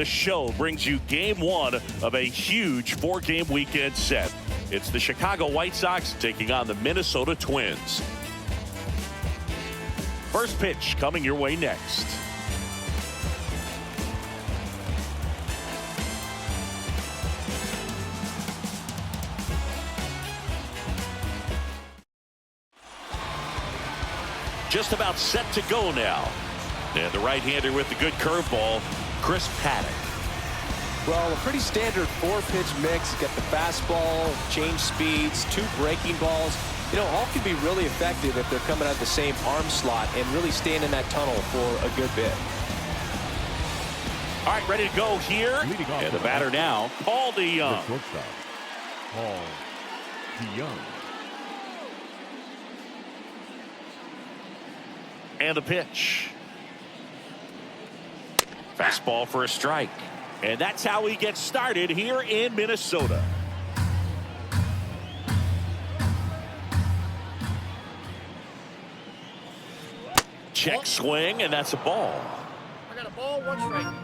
The show brings you game one of a huge four-game weekend set. It's the Chicago White Sox taking on the Minnesota Twins. First pitch coming your way next. Just about set to go now. And the right-hander with the good curveball, Chris Paddock. Well, a pretty standard four-pitch mix. Got the fastball, change speeds, two breaking balls. You know, all can be really effective if they're coming out of the same arm slot and really staying in that tunnel for a good bit. All right, ready to go here. And the batter now, Paul DeYoung. Paul DeYoung. And the pitch. Fastball for a strike. And that's how he gets started here in Minnesota. Check swing, and that's a ball. I got a ball, one strike.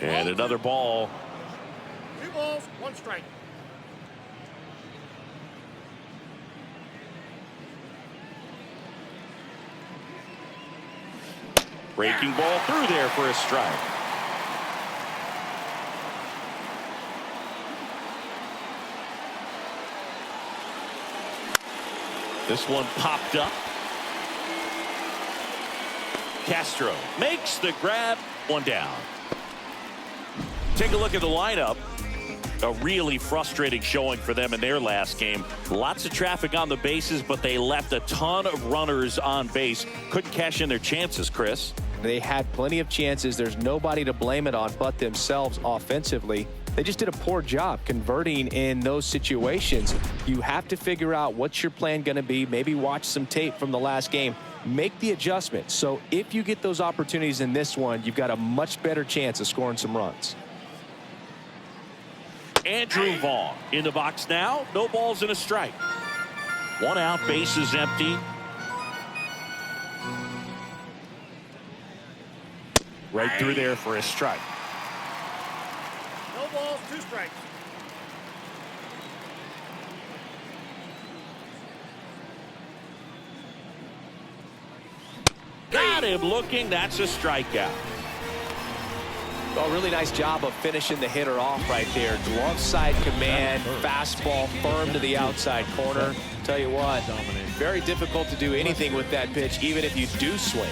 And another ball. 2 balls, 1 strike. Breaking ball through there for a strike. This one popped up. Castro makes the grab, 1 down. Take a look at the lineup. A really frustrating showing for them in their last game. Lots of traffic on the bases, but they left a ton of runners on base. Couldn't cash in their chances, Chris. They had plenty of chances. There's nobody to blame it on but themselves offensively. They just did a poor job converting in those situations. You have to figure out what's your plan going to be. Maybe watch some tape from the last game. Make the adjustment. So if you get those opportunities in this one, you've got a much better chance of scoring some runs. Andrew Vaughn in the box now. No balls and a strike. 1 out, bases empty. Right through there for a strike. No balls, 2 strikes. Got him looking. That's a strikeout. Well, really nice job of finishing the hitter off right there. Glove side command, fastball firm to the outside corner. Tell you what, very difficult to do anything with that pitch, even if you do swing.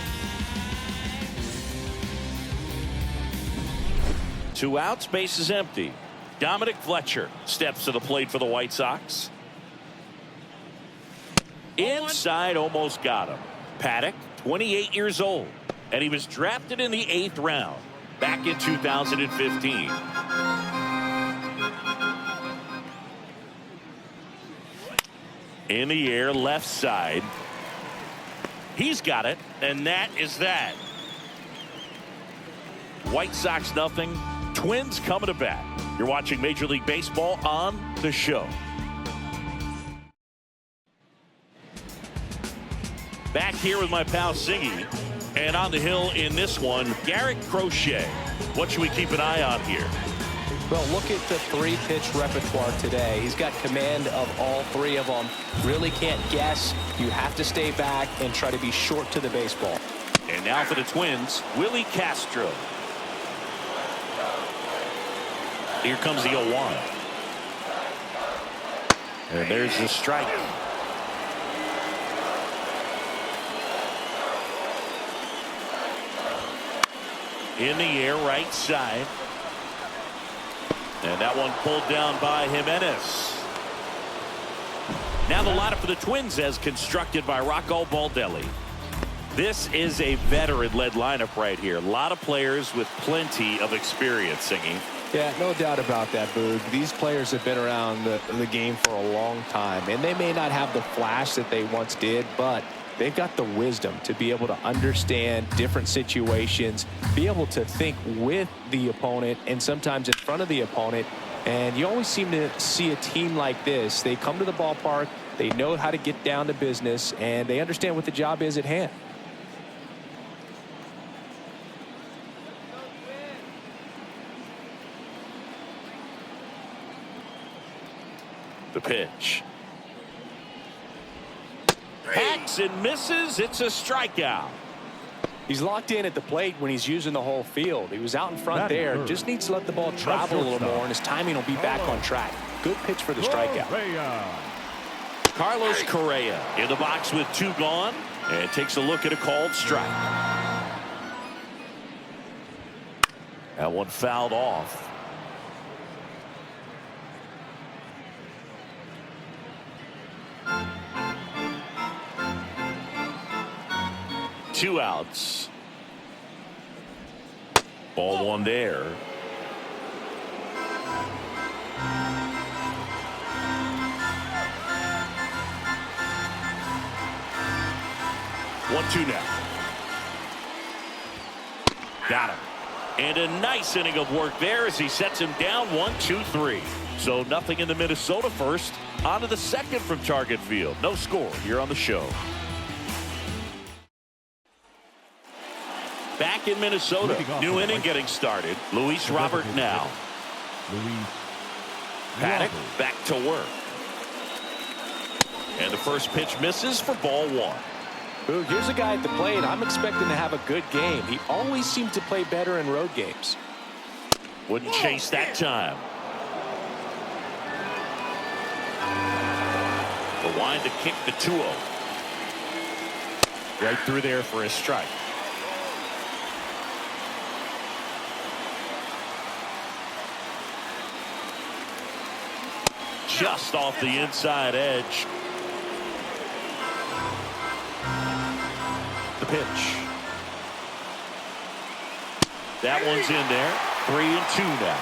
2 outs, bases empty. Dominic Fletcher steps to the plate for the White Sox. Inside, almost got him. Paddock, 28 years old, and he was drafted in the 8th round back in 2015. In the air, left side. He's got it, and that is that. White Sox nothing. Twins coming to bat. You're watching Major League Baseball on The Show. Back here with my pal Singy. And on the hill in this one, Garrett Crochet. What should we keep an eye on here? Well, look at the 3-pitch repertoire today. He's got command of all 3 of them. Really can't guess. You have to stay back and try to be short to the baseball. And now for the Twins, Willie Castro. Here comes the 0-1. And there's the strike. In the air, right side. And that one pulled down by Jimenez. Now the lineup for the Twins as constructed by Rocco Baldelli. This is a veteran-led lineup right here. A lot of players with plenty of experience, Singy. Yeah, no doubt about that, Boog. These players have been around the game for a long time, and they may not have the flash that they once did, but they've got the wisdom to be able to understand different situations, be able to think with the opponent and sometimes in front of the opponent. And you always seem to see a team like this. They come to the ballpark, They know how to get down to business, and they understand what the job is at hand. The pitch. Hacks and misses. It's a strikeout. He's locked in at the plate when he's using the whole field. He was out in front there. Just needs to let the ball travel a little more, and his timing will be back on track. Good pitch for the strikeout. Carlos Correa in the box with 2 gone, and takes a look at a called strike. That one fouled off. Two outs. Ball 1 there. One, 2 now. Got him. And a nice inning of work there as he sets him down 1, 2, 3. So nothing in the Minnesota first. On to the second from Target Field. No score here on the show. Back in Minnesota. New inning getting started. Luis Robert now. Paddock back to work. And the first pitch misses for ball 1. Ooh, here's a guy at the plate. I'm expecting to have a good game. He always seems to play better in road games. Wouldn't chase that time. The wind to kick the 2-0. Right through there for a strike. Just off the inside edge. The pitch. That one's in there. 3 and 2 now.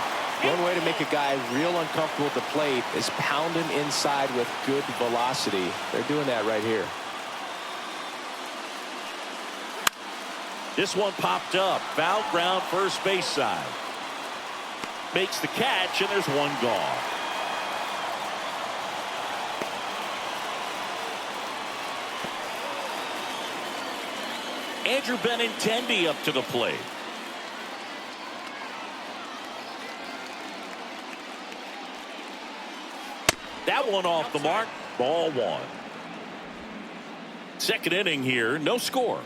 One way to make a guy real uncomfortable at the plate is pound him inside with good velocity. They're doing that right here. This one popped up. Foul ground first base side. Makes the catch, and there's one gone. Andrew Benintendi up to the plate. That one off the mark. Ball 1. Second inning here. No score.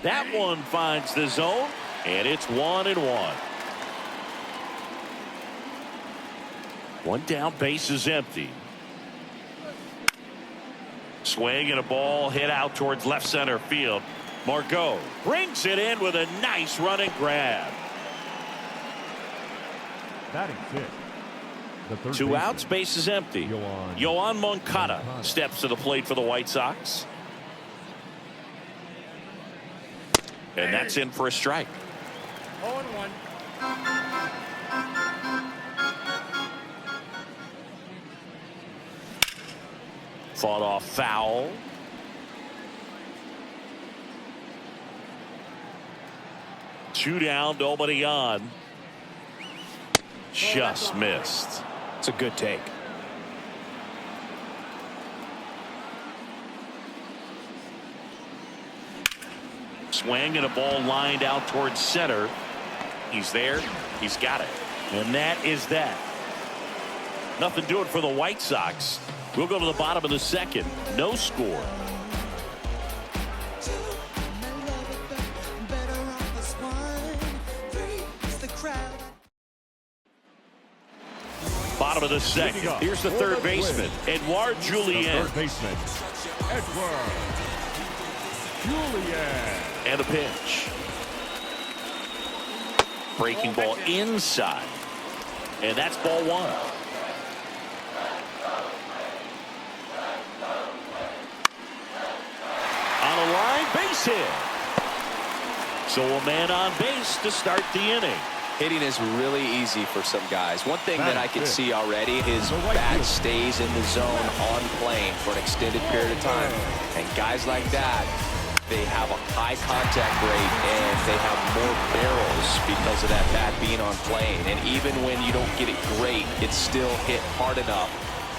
That one finds the zone, and it's 1-1. One down, base is empty. Swing and a ball hit out towards left center field. Margot brings it in with a nice running grab. Batting fifth. The third 2 baseman. outs, base is empty. Yoan Moncada steps to the plate for the White Sox. And that's in for a strike. 0-1. Fought off foul. Two down, nobody on. Just missed. It's a good take. Swing and a ball lined out towards center. He's there. He's got it. And that is that. Nothing doing for the White Sox. We'll go to the bottom of the second. No score. Bottom of the second. Here's the third baseman, Edouard Julien. Third baseman, Edouard Julien. And a pitch. Breaking ball inside. And that's ball 1. On a line, base hit. So a man on base to start the inning. Hitting is really easy for some guys. One thing that I can see already is bat stays in the zone on plane for an extended period of time. And guys like that, they have a high contact rate and they have more barrels because of that bat being on plane. And even when you don't get it great, it's still hit hard enough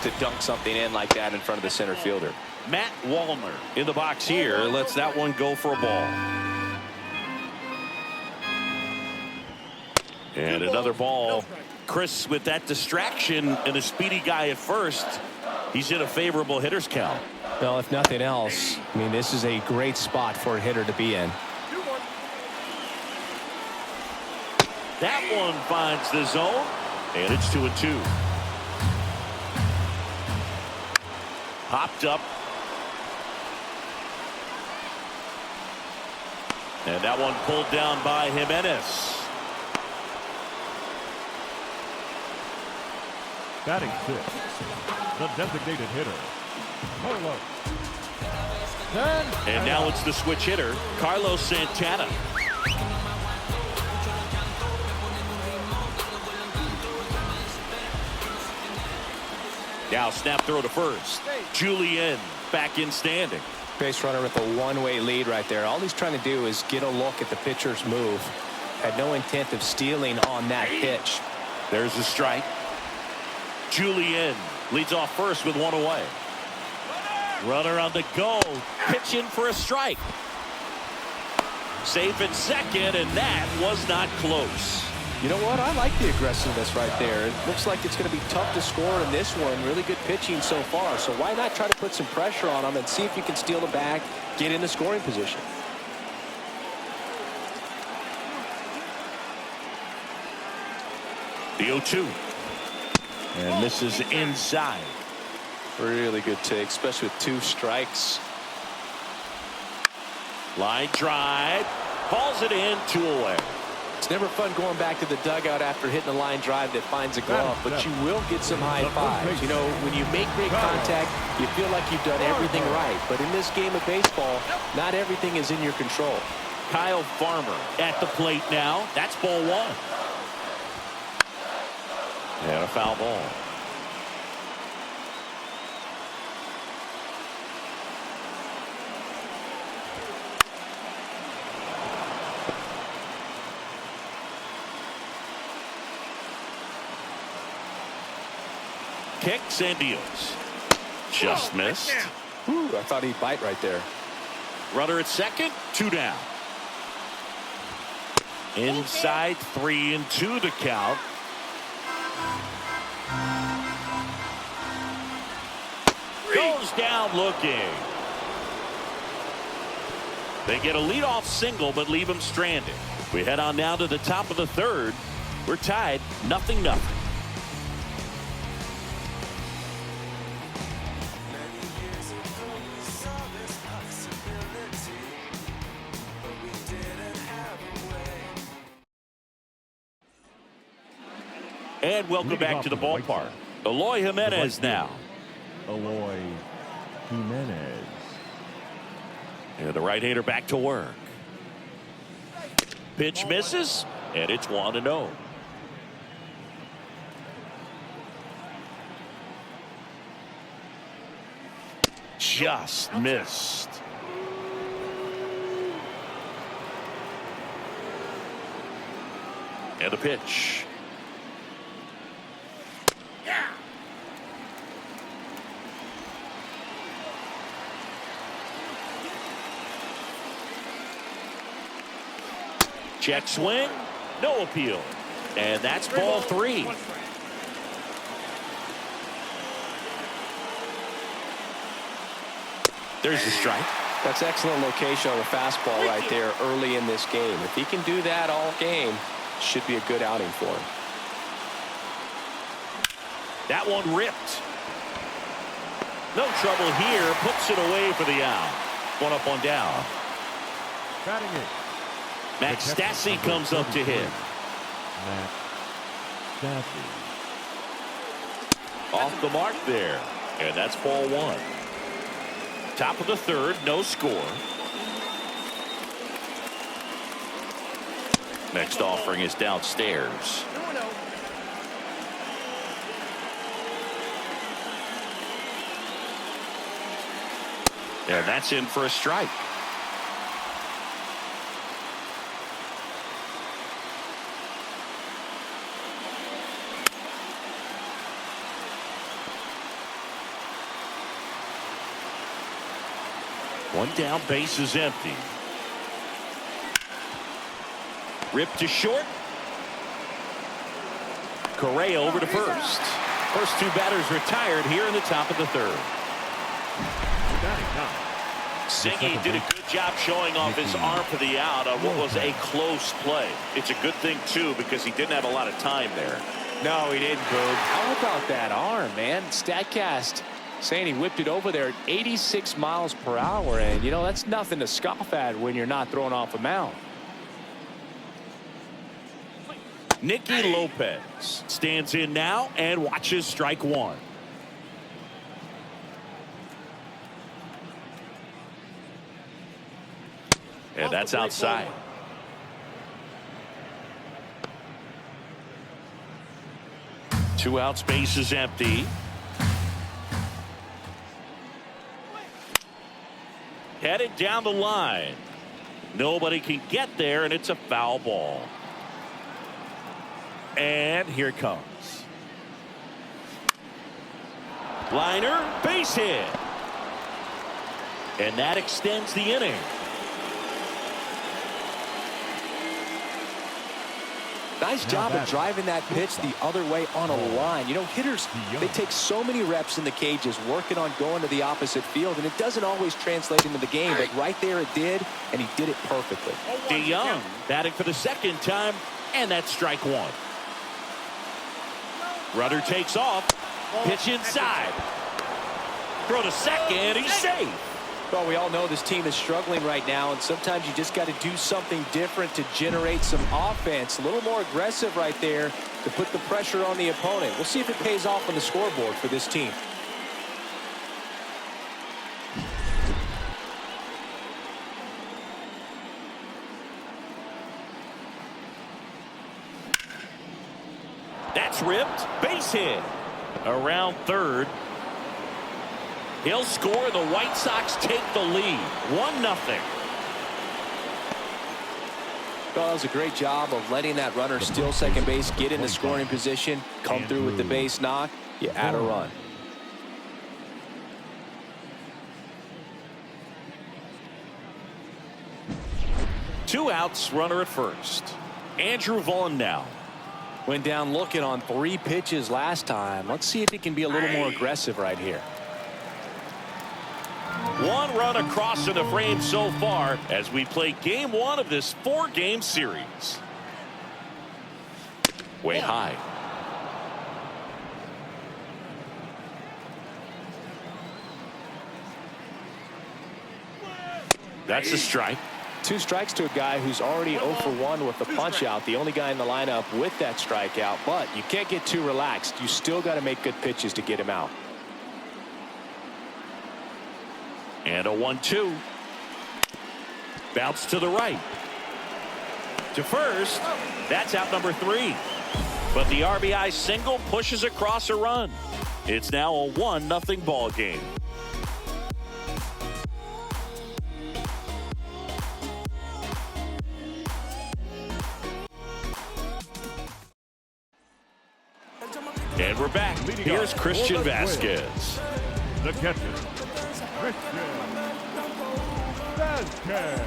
to dunk something in like that in front of the center fielder. Matt Wallner in the box here lets that one go for a ball. And another ball. Chris, with that distraction and a speedy guy at first, he's in a favorable hitter's count. Well, if nothing else, I mean, this is a great spot for a hitter to be in. That one finds the zone, and it's 2-2. Popped up. And that one pulled down by Jimenez. Batting sixth, the designated hitter, Carlos. And now it's the switch hitter, Carlos Santana. Now snap throw to first. Julian back in standing. Base runner with a one-way lead right there. All he's trying to do is get a look at the pitcher's move. Had no intent of stealing on that pitch. There's a strike. Julian leads off first with one away. Runner on the go. Pitch in for a strike. Safe at second, and that was not close. You know what? I like the aggressiveness right there. It looks like it's going to be tough to score in this one. Really good pitching so far. So why not try to put some pressure on him and see if you can steal the bag, get in the scoring position. The 0-2. And this is inside. Really good take, especially with two strikes. Line drive. Calls it in, 2 away. It's never fun going back to the dugout after hitting a line drive that finds a glove, but you will get some high fives. You know, when you make great contact, you feel like you've done everything right. But in this game of baseball, not everything is in your control. Kyle Farmer at the plate now. That's ball 1. And a foul ball. Kicks and deals. Just missed. Ooh, I thought he'd bite right there. Runner at second, 2 down. Inside, 3-2 the count. Goes down looking. They get a leadoff single but leave him stranded. We head on now to the top of the third. We're tied 0-0. And welcome back to the ballpark. Eloy Jimenez now. Eloy Jimenez. And the right-hander back to work. Pitch misses, and it's 1-0. Just missed. And the pitch. Check swing, no appeal. And that's ball 3. There's the strike. That's excellent location on the fastball right there early in this game. If he can do that all game, should be a good outing for him. That one ripped. No trouble here. Puts it away for the out. 1 up, 1 down. Batting it. Max Stassi comes up to hit. Max Stassi. Off the mark there. And that's ball 1. Top of the third, no score. Next offering is downstairs. And that's in for a strike. One down, base is empty. Ripped to short. Correa over to first. First two batters retired here in the top of the third. Zingy did a good job showing off his arm for the out on what was a close play. It's a good thing, too, because he didn't have a lot of time there. No, he didn't, Boog. How about that arm, man? StatCast saying he whipped it over there at 86 miles per hour. And, you know, that's nothing to scoff at when you're not throwing off a mound. Nicky Lopez stands in now and watches strike one. And that's outside. Two outs, base is empty. Headed down the line. Nobody can get there, and it's a foul ball. And here it comes. Liner, base hit. And that extends the inning. Nice job of driving that pitch the other way on a line. You know, hitters, they take so many reps in the cages working on going to the opposite field, and it doesn't always translate into the game, but right there it did, and he did it perfectly. DeYoung batting for the second time, and that's strike one. Runner takes off. Pitch inside. Throw to second. He's safe. Well, we all know this team is struggling right now, and sometimes you just got to do something different to generate some offense. A little more aggressive right there to put the pressure on the opponent. We'll see if it pays off on the scoreboard for this team. That's ripped. Base hit. Around third. He'll score. The White Sox take the lead. 1-0. Well, that was a great job of letting that runner steal second base, get in the scoring position, come through with the base knock. You add a run. Two outs, runner at first. Andrew Vaughn now. Went down looking on 3 pitches last time. Let's see if he can be a little more aggressive right here. One run across in the frame so far as we play game 1 of this 4-game series. Way high. That's a strike. 2 strikes to a guy who's already 0 for 1 with the punch out. The only guy in the lineup with that strikeout, but you can't get too relaxed. You still got to make good pitches to get him out. And a 1-2. Bounce to the right. To first. That's out number 3. But the RBI single pushes across a run. It's now a 1-0 ball game. And we're back. Here's Christian Vasquez. The catcher, Christian Vasquez.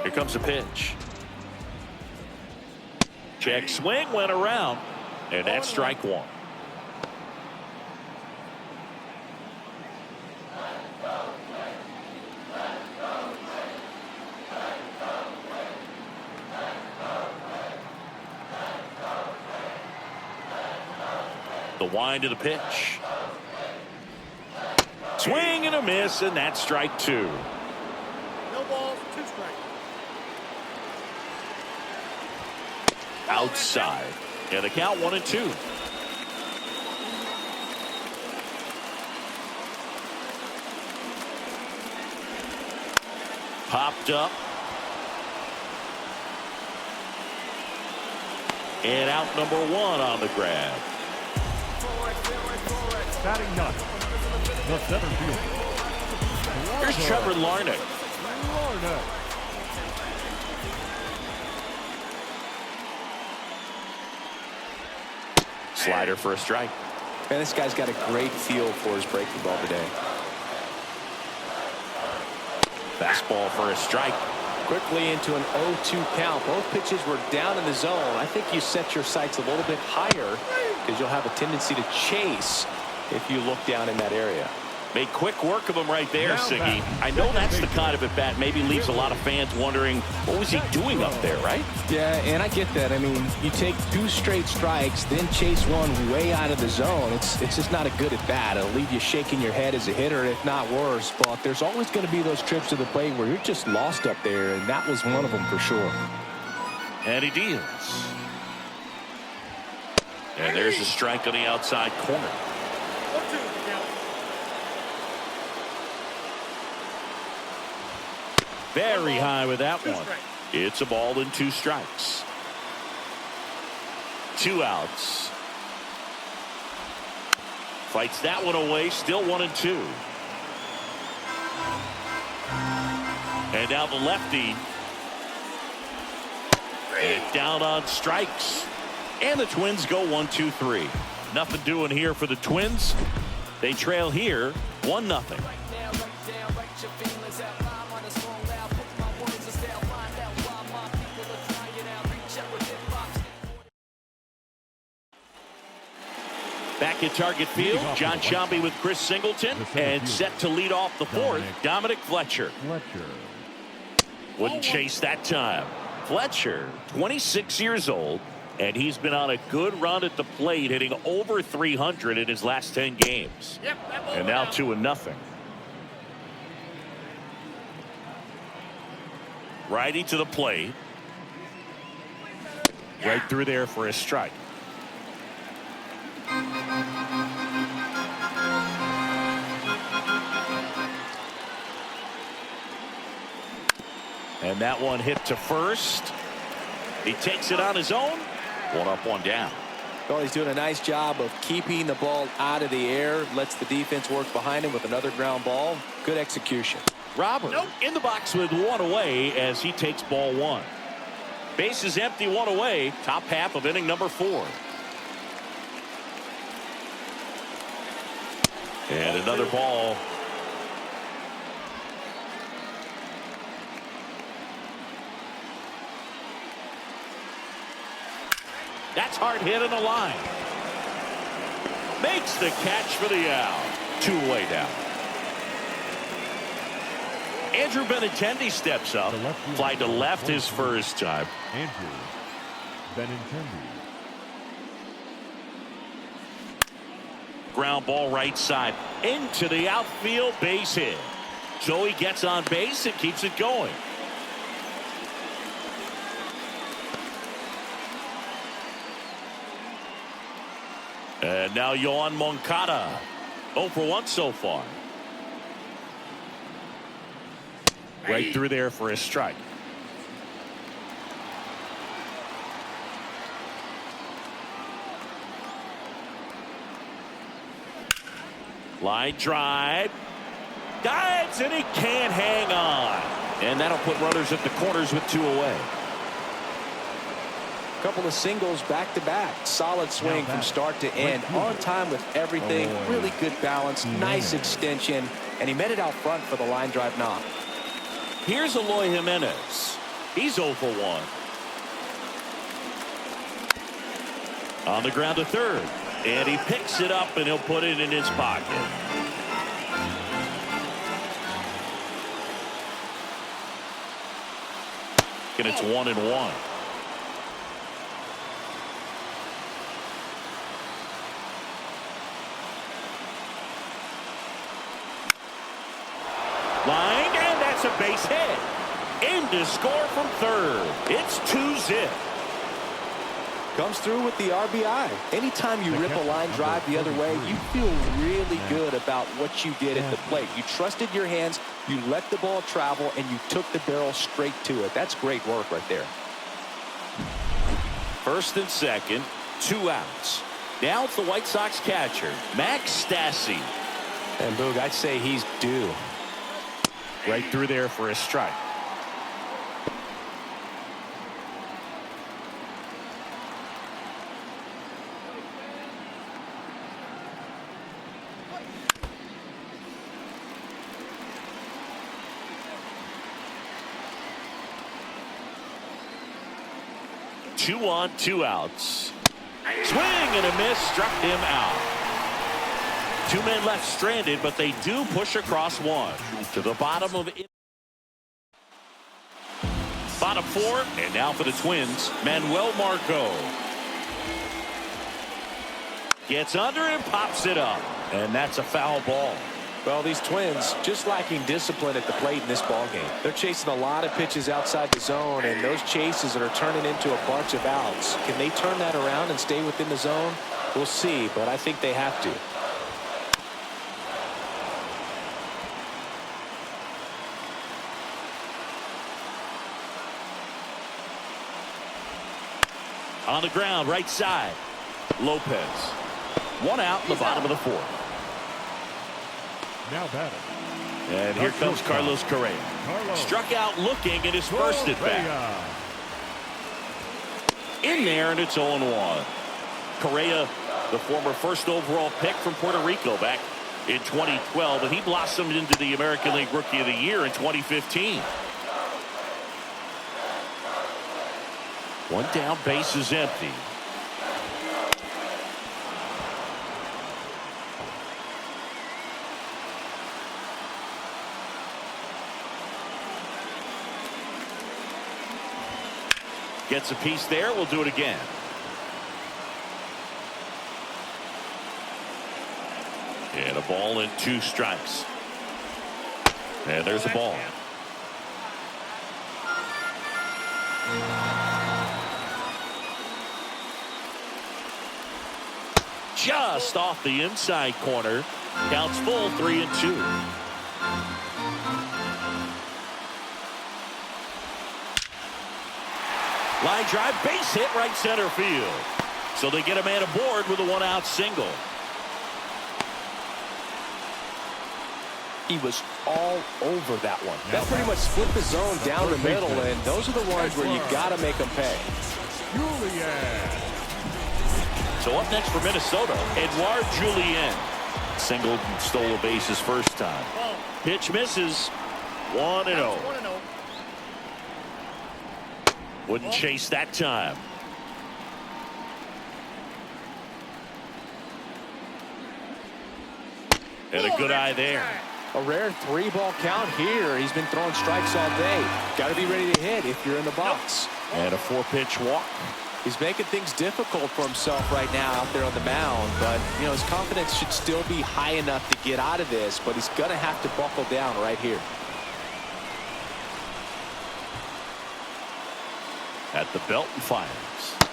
Here comes a pitch. Check swing, went around, and that's strike 1. The wind of the pitch. Swing and a miss, and that's strike 2. No balls, 2 strikes. Outside. And the count 1-2. Popped up. And out number 1 on the grab. Batting 9th, the center fielder. Here's Trevor Larnach. Slider for a strike. And this guy's got a great feel for his breaking ball today. Fastball for a strike. Quickly into an 0-2 count. Both pitches were down in the zone. I think you set your sights a little bit higher because you'll have a tendency to chase if you look down in that area. Made quick work of him right there, Siggy. I know that's the kind of at-bat maybe leaves a lot of fans wondering, what was he doing up there, right? Yeah, and I get that. I mean, you take 2 straight strikes, then chase one way out of the zone. It's just not a good at-bat. It'll leave you shaking your head as a hitter, if not worse. But there's always going to be those trips to the plate where you're just lost up there, and that was one of them for sure. And he deals. And there's a strike on the outside corner. 1-2 count. Very high with that 2 one. strikes. It's a ball and 2 strikes. 2 outs. Fights that one away. Still 1-2. And now the lefty. And down on strikes. And the Twins go 1-2-3. Nothing doing here for the Twins. They trail here 1-0. Back at target field, John Sciambi with Chris Singleton, and set to lead off the 4th, Dominic Fletcher. Wouldn't chase that time. Fletcher, 26 years old, and he's been on a good run at the plate, hitting over 300 in his last 10 games. And now 2-0. Righty to the plate. Right through there for a strike. And that one hit to first. He takes it on his own. 1 up, 1 down. Well, he's doing a nice job of keeping the ball out of the air. Lets the defense work behind him with another ground ball. Good execution. Robert in the box with 1 away as he takes ball 1. Base is empty, 1 away. Top half of inning number 4. And another ball. That's hard hit on the line. Makes the catch for the out. 2 away now. Andrew Benintendi steps up. Fly to left his first time. Andrew Benintendi. Ground ball right side into the outfield, base hit. So he gets on base and keeps it going. And now Yohan Moncada. 0 for 1 so far. Right through there for a strike. Line drive. Dives, and he can't hang on. And that'll put runners at the corners with 2 away. Couple of singles back-to-back. Solid swing from start to end. On time with everything. Really good balance. Nice extension. And he met it out front for the line drive knock. Here's Eloy Jimenez. He's 0 for 1. On the ground to third. And he picks it up and he'll put it in his pocket. And it's 1-1. Line, and that's a base hit. In to score from third. It's 2-0. Comes through with the RBI. Anytime you rip a line drive the other way, you feel really good about what you did at the plate. You trusted your hands, you let the ball travel, and you took the barrel straight to it. That's great work right there. First and second, 2 outs. Now it's the White Sox catcher, Max Stassi. And Boog, I'd say he's due. Right through there for a strike. 2 on, 2 outs. Swing and a miss, struck him out. 2 men left stranded, but they do push across one to the bottom of it. Bottom 4, and now for the Twins, Manuel Margot. Gets under and pops it up, and that's a foul ball. Well, these Twins just lacking discipline at the plate in this ballgame. They're chasing a lot of pitches outside the zone, and those chases are turning into a bunch of outs. Can they turn that around and stay within the zone? We'll see, but I think they have to. On the ground, right side. Lopez. 1 out in the bottom of the 4th. Now batting. And here comes Carlos Correa. Struck out looking and is first at bat. In there, and it's 0-1. Correa, the former first overall pick from Puerto Rico back in 2012, and he blossomed into the American League Rookie of the Year in 2015. 1 down, base is empty. Gets a piece there. We'll do it again. And a ball and 2 strikes. And there's a ball. Just off the inside corner. Counts full, 3-2. Line drive, base hit, right center field. So they get a man aboard with a 1-out single. He was all over that one. That pretty much split the zone down the middle, and those are the ones where you got to make them pay. So up next for Minnesota, Edouard Julien. Singled and stole a base his first time. Pitch misses. 1-0. Wouldn't chase that time. And a good eye there. A rare 3-ball count here. He's been throwing strikes all day. Got to be ready to hit if you're in the box. And a 4-pitch walk. He's making things difficult for himself right now out there on the mound, but you know his confidence should still be high enough to get out of this, but he's going to have to buckle down right here. At the belt and fires.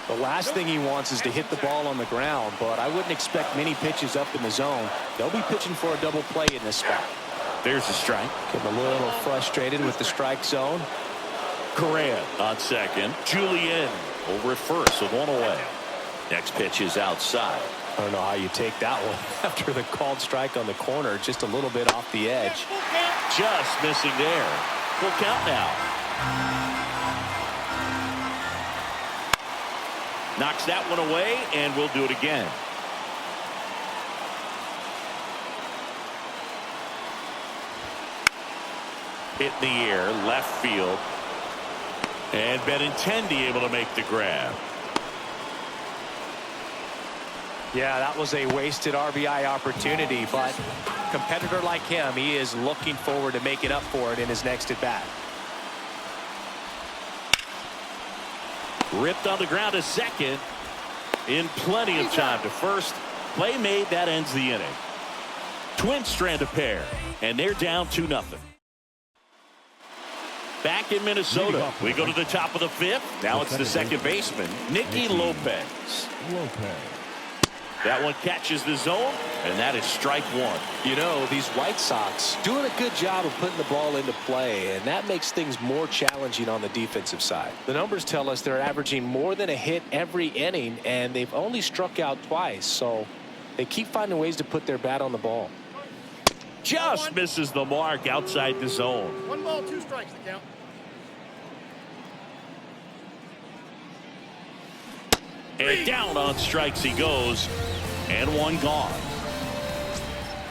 The last thing he wants is to hit the ball on the ground, but I wouldn't expect many pitches up in the zone. They'll be pitching for a double play in this spot. There's the strike. Getting a little frustrated with the strike zone. Correa on second. Julien over at first with 1 away. Next pitch is outside. I don't know how you take that one after the called strike on the corner, just a little bit off the edge. Just missing there. Full count now. Knocks that one away, and we'll do it again. Hit in the air, left field. And Benintendi able to make the grab. Yeah, that was a wasted RBI opportunity, but a competitor like him, he is looking forward to making up for it in his next at-bat. Ripped on the ground to second. In plenty of time to first. Play made, that ends the inning. Twins strand a pair, and they're down 2-0. Back in Minnesota, we go to the top of the 5th. Now it's the second baseman, Nicky Lopez. That one catches the zone, and that is strike 1. You know, these White Sox doing a good job of putting the ball into play, and that makes things more challenging on the defensive side. The numbers tell us they're averaging more than a hit every inning, and they've only struck out twice, so they keep finding ways to put their bat on the ball. Just misses the mark outside the zone. 1 ball, 2 strikes to count. And down on strikes he goes, and 1 gone.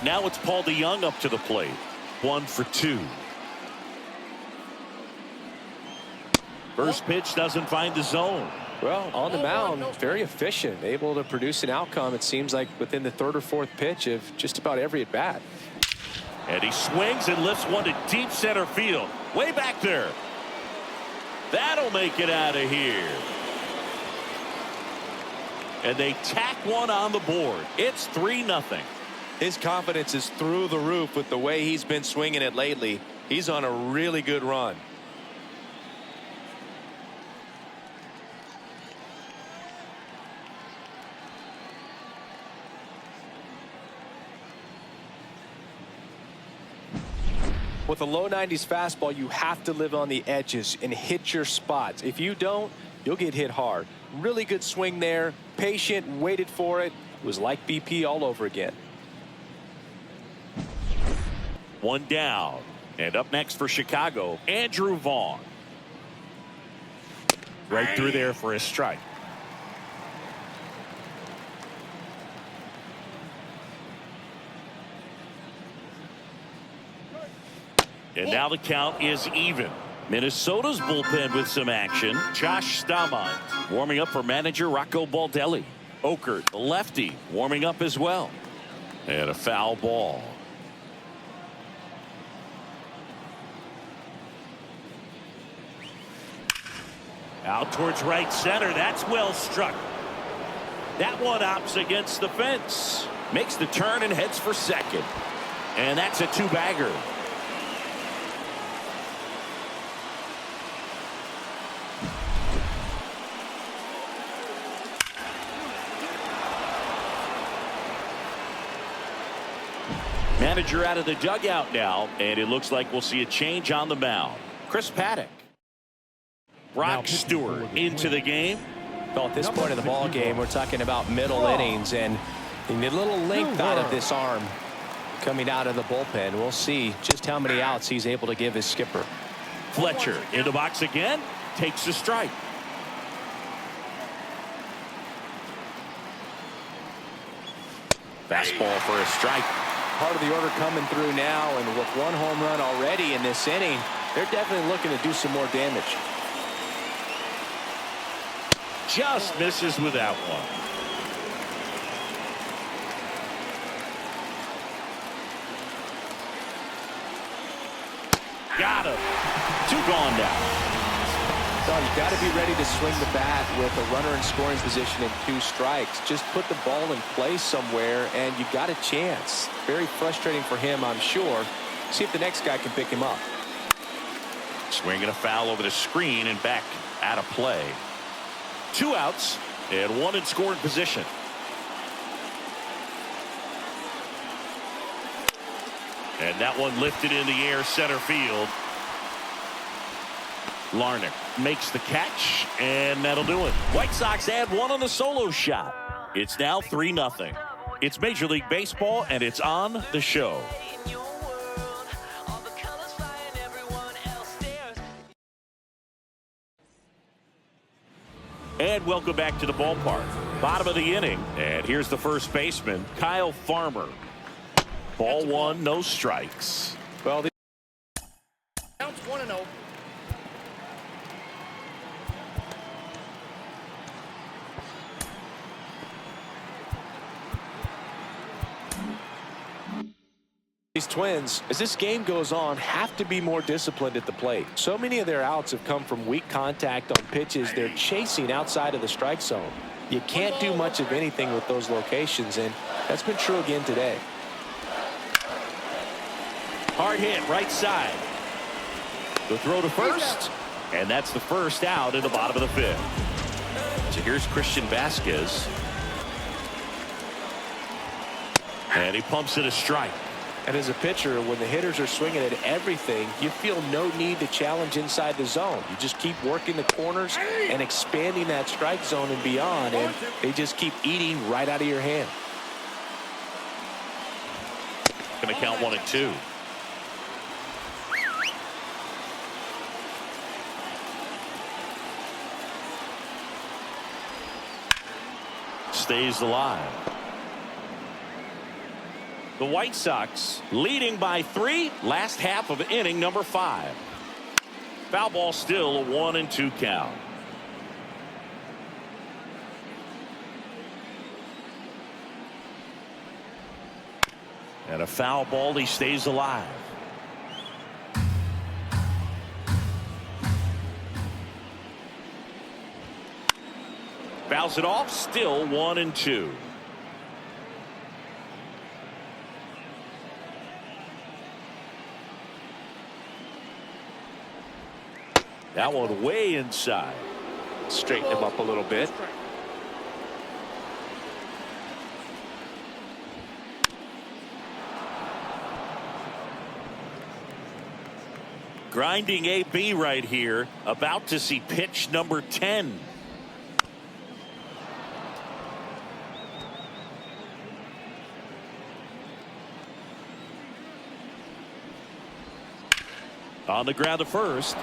Now it's Paul DeYoung up to the plate. 1 for 2. First pitch doesn't find the zone. Well, on the mound, very efficient, able to produce an outcome, it seems like, within the third or fourth pitch of just about every at-bat. And he swings and lifts one to deep center field. Way back there. That'll make it out of here. And they tack one on the board. It's 3-0. His confidence is through the roof with the way he's been swinging it lately. He's on a really good run. With a low 90s fastball, you have to live on the edges and hit your spots. If you don't, you'll get hit hard. Really good swing there. Patient, waited for it. It was like BP all over again. One down. And up next for Chicago, Andrew Vaughn. Right through there for a strike. And now the count is even. Minnesota's bullpen with some action. Josh Stamont warming up for manager Rocco Baldelli. Okert, the lefty, warming up as well. And a foul ball. Out towards right center. That's well struck. That one opts against the fence. Makes the turn and heads for second. And that's a two-bagger. Manager out of the dugout now, and it looks like we'll see a change on the mound. Chris Paddock. Brock Stewart into the game. Well, at this point of the ball game, we're talking about middle innings, and you need a little length out of this arm coming out of the bullpen. We'll see just how many outs he's able to give his skipper. Fletcher in the box again, takes a strike. Fastball for a strike. Part of the order coming through now, and with one home run already in this inning, they're definitely looking to do some more damage. Just misses with that one. Got him. Two gone now. So you got to be ready to swing the bat with a runner in scoring position and 2 strikes. Just put the ball in play somewhere, and you got a chance. Very frustrating for him, I'm sure. See if the next guy can pick him up. Swinging a foul over the screen and back out of play. 2 outs and 1 in scoring position. And that one lifted in the air center field. Larnach makes the catch, and that'll do it. White Sox add 1 on the solo shot. It's now 3-0. It's Major League Baseball, and it's on the show. And welcome back to the ballpark. Bottom of the inning, and here's the first baseman, Kyle Farmer. Ball 1, no strikes. Well, Counts 1-0. these Twins, as this game goes on, have to be more disciplined at the plate. So many of their outs have come from weak contact on pitches they're chasing outside of the strike zone. You can't do much of anything with those locations, and that's been true again today. Hard hit right side. The throw to first, and that's the first out in the bottom of the 5th. So here's Christian Vasquez. And he pumps it a strike. And as a pitcher, when the hitters are swinging at everything, you feel no need to challenge inside the zone. You just keep working the corners and expanding that strike zone and beyond, and they just keep eating right out of your hand. Going to count 1 and 2. Stays alive. The White Sox leading by 3, last half of inning number 5. Foul ball, still a 1-2 count. And a foul ball, he stays alive. Fouls it off, still 1-2. That one way inside. Straighten him up a little bit. Grinding AB right here, about to see pitch number 10. On the ground to first.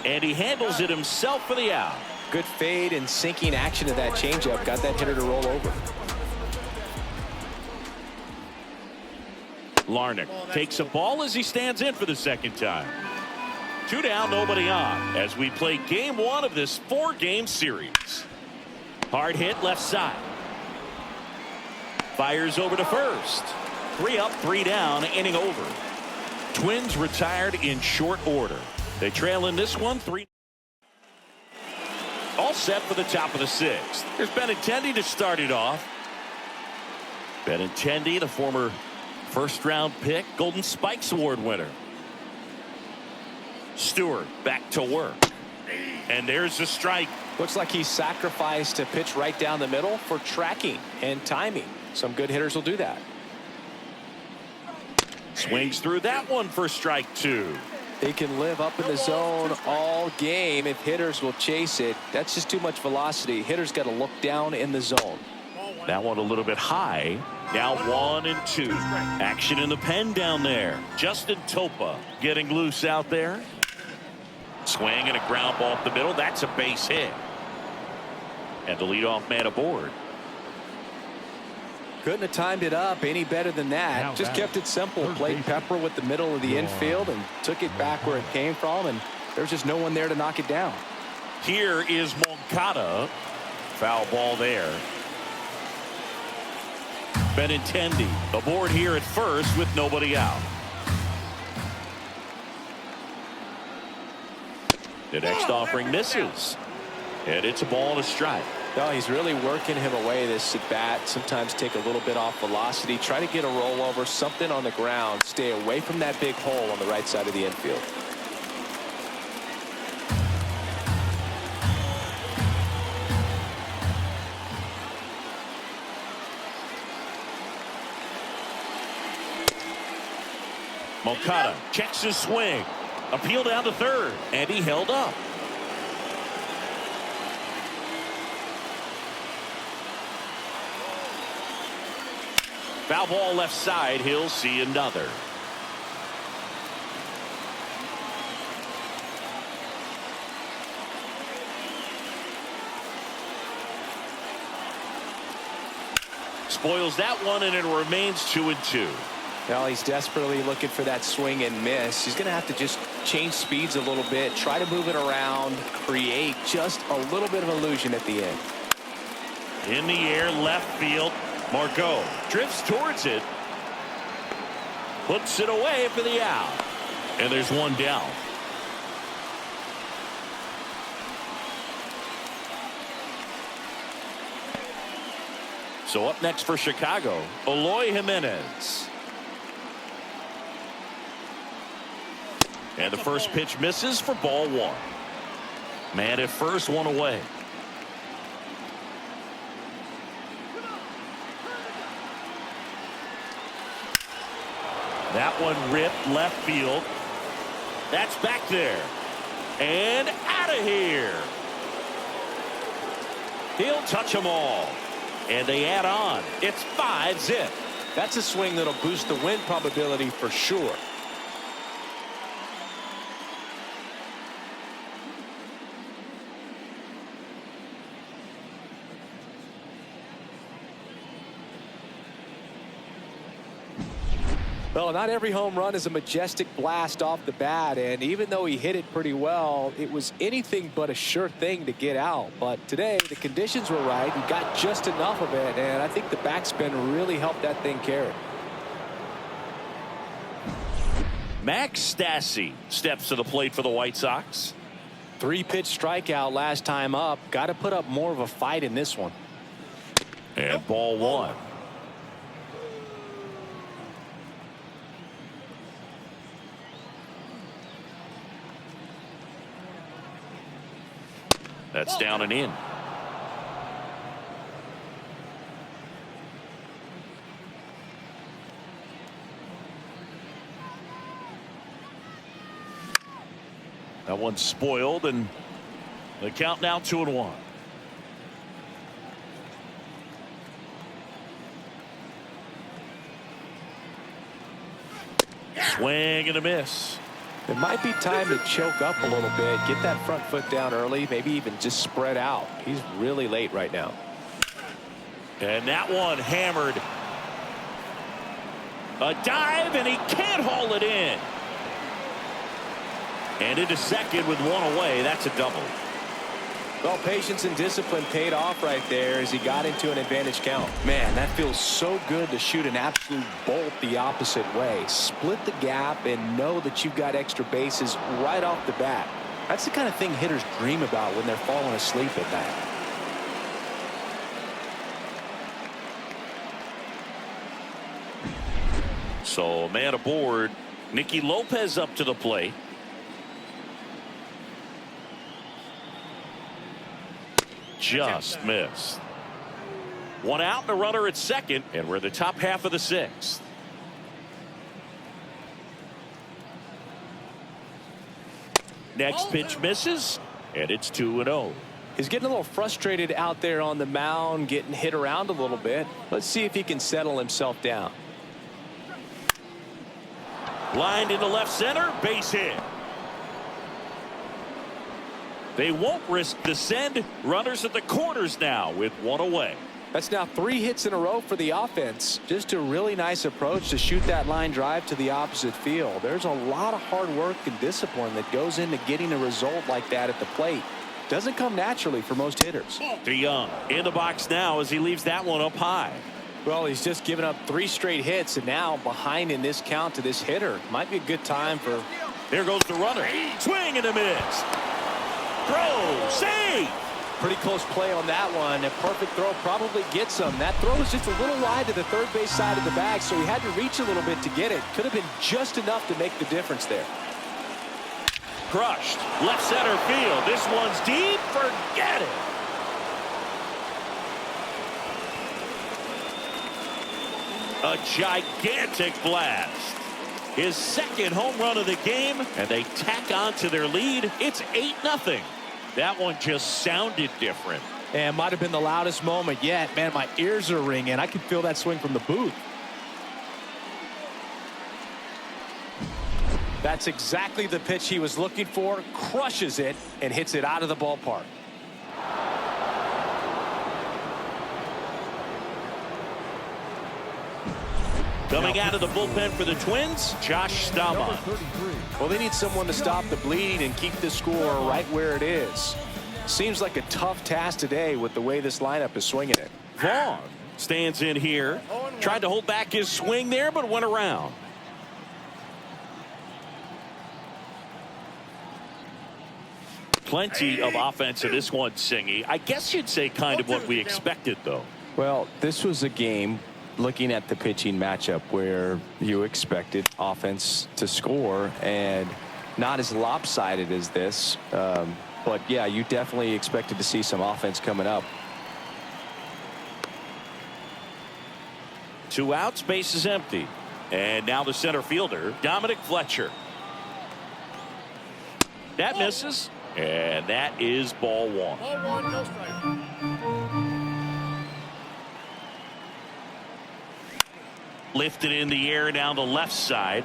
And he handles it himself for the out. Good fade and sinking action of that changeup. Got that hitter to roll over. Larnach takes a ball as he stands in for the second time. 2 down, nobody on, as we play game 1 of this 4-game series. Hard hit left side. Fires over to first. 3 up, 3 down, inning over. Twins retired in short order. They trail in this one 3. All set for the top of the 6th. Here's Benintendi to start it off. Benintendi, the former first-round pick, Golden Spikes Award winner. Stewart back to work. And there's a strike. Looks like he sacrificed a pitch right down the middle for tracking and timing. Some good hitters will do that. Swings through that one for strike 2. They can live up in the zone all game if hitters will chase it. That's just too much velocity. Hitters got to look down in the zone. That one a little bit high. Now 1-2. Action in the pen down there. Justin Topa getting loose out there. Swing and a ground ball up the middle. That's a base hit. And the leadoff man aboard. Couldn't have timed it up any better than that. Just kept it simple. Played pepper with the middle of the infield and took it back where it came from. And there's just no one there to knock it down. Here is Moncada. Foul ball there. Benintendi aboard here at first with nobody out. The next offering misses. And it's a ball and a strike. No, he's really working him away this at bat. Sometimes take a little bit off velocity. Try to get a rollover, something on the ground. Stay away from that big hole on the right side of the infield. Moncada checks his swing. Appeal down to third. And he held up. Foul ball left side. He'll see another. Spoils that one, and it remains 2-2. Well, he's desperately looking for that swing and miss. He's going to have to just change speeds a little bit, try to move it around, create just a little bit of illusion at the end. In the air, left field. Margot drifts towards it. Puts it away for the out. And there's one down. So up next for Chicago, Eloy Jimenez. And the first pitch misses for ball 1. Man at first, one away. That one ripped left field. That's back there. And out of here. He'll touch them all. And they add on. It's 5-zip. That's a swing that'll boost the win probability for sure. Well, not every home run is a majestic blast off the bat, and even though he hit it pretty well, it was anything but a sure thing to get out. But today, the conditions were right. He got just enough of it, and I think the backspin really helped that thing carry. Max Stassi steps to the plate for the White Sox. 3-pitch strikeout last time up. Got to put up more of a fight in this one. And ball one. That's down and in. That one's spoiled, and the count now 2-1. Swing and a miss. It might be time to choke up a little bit, get that front foot down early, maybe even just spread out. He's really late right now. And that one hammered. A dive, and he can't haul it in. And into second with one away. That's a double. Well, patience and discipline paid off right there as he got into an advantage count. Man, that feels so good to shoot an absolute bolt the opposite way. Split the gap and know that you've got extra bases right off the bat. That's the kind of thing hitters dream about when they're falling asleep at night. So, man aboard. Nicky Lopez up to the plate. Just missed. One out and a runner at second, and we're in the top half of the sixth. Next pitch misses, and it's 2-0. He's getting a little frustrated out there on the mound, getting hit around a little bit. Let's see if he can settle himself down. Lined into left center, base hit. They won't risk the send. Runners at the corners now with one away. That's now 3 hits in a row for the offense. Just a really nice approach to shoot that line drive to the opposite field. There's a lot of hard work and discipline that goes into getting a result like that at the plate. Doesn't come naturally for most hitters. DeYoung in the box now as he leaves that one up high. Well, he's just given up 3 straight hits, and now behind in this count to this hitter. Might be a good time for... There goes the runner. Swing and a miss. Throw, save. Pretty close play on that one. A perfect throw probably gets him. That throw was just a little wide to the third base side of the bag, so he had to reach a little bit to get it. Could have been just enough to make the difference there. Crushed. Left center field. This one's deep. Forget it. A gigantic blast. His second home run of the game, and they tack on to their lead. It's 8-0. That one just sounded different. And might have been the loudest moment yet. Man, my ears are ringing. I can feel that swing from the booth. That's exactly the pitch he was looking for. Crushes it and hits it out of the ballpark. Coming out of the bullpen for the Twins, Josh Staumont. Well, they need someone to stop the bleeding and keep the score right where it is. Seems like a tough task today with the way this lineup is swinging it. Vaughn stands in here. Tried to hold back his swing there, but went around. Plenty of offense in this one, Singy. I guess you'd say kind of what we expected, though. Well, this was a game, looking at the pitching matchup, where you expected offense to score, and not as lopsided as this. But, yeah, you definitely expected to see some offense coming up. 2 outs, base is empty. And now the center fielder, Dominic Fletcher. That misses, and that is ball one. Ball 1, no strike. Lifted in the air down the left side.